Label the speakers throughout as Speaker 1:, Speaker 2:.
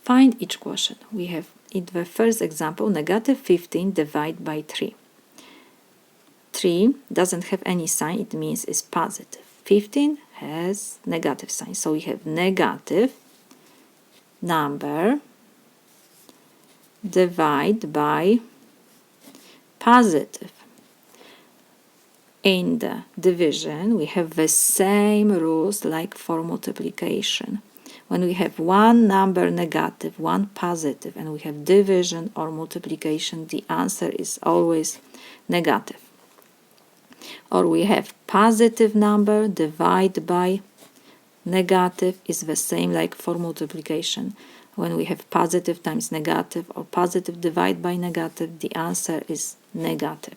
Speaker 1: Find each quotient. We have in the first example, negative 15 divided by 3. 3 doesn't have any sign, it means it's positive. 15 has negative sign, so we have negative number divided by positive. In the division, we have the same rules like for multiplication. When we have one number negative, one positive, and we have division or multiplication, the answer is always negative. Or we have positive number divided by negative is the same like for multiplication. When we have positive times negative or positive divided by negative, the answer is negative.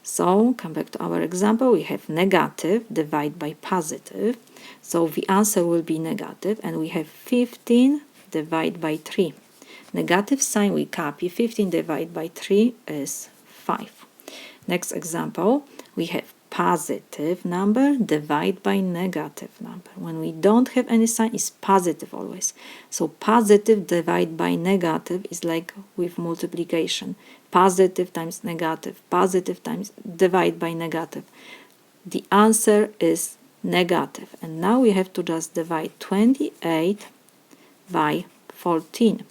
Speaker 1: So, come back to our example, we have negative divided by positive. So the answer will be negative, and we have 15 divided by 3. Negative sign we copy, 15 divided by 3 is 5. Next example, we have positive number divided by negative number. When we don't have any sign, it's positive always. So positive divided by negative is like with multiplication. Positive times negative, positive times divided by negative. The answer is negative. And now we have to just divide 28 by 14.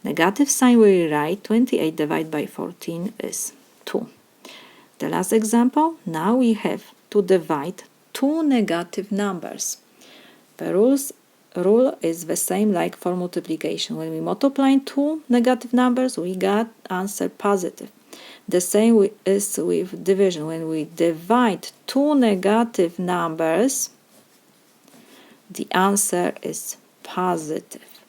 Speaker 1: Negative sign we write, 28 divided by 14 is 2. The last example, now we have to divide two negative numbers. The rule is the same like for multiplication. When we multiply two negative numbers, we got answer positive. The same is with division. When we divide two negative numbers, the answer is positive.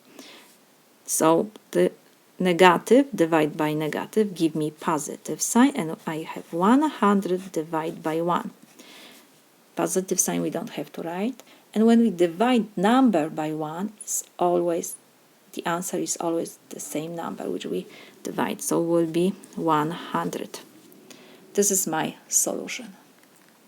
Speaker 1: So the negative divided by negative give me positive sign, and I have 100 divided by 1. Positive sign we don't have to write. And when we divide number by 1, the answer is always the same number which we divide, so will be 100. This is my solution.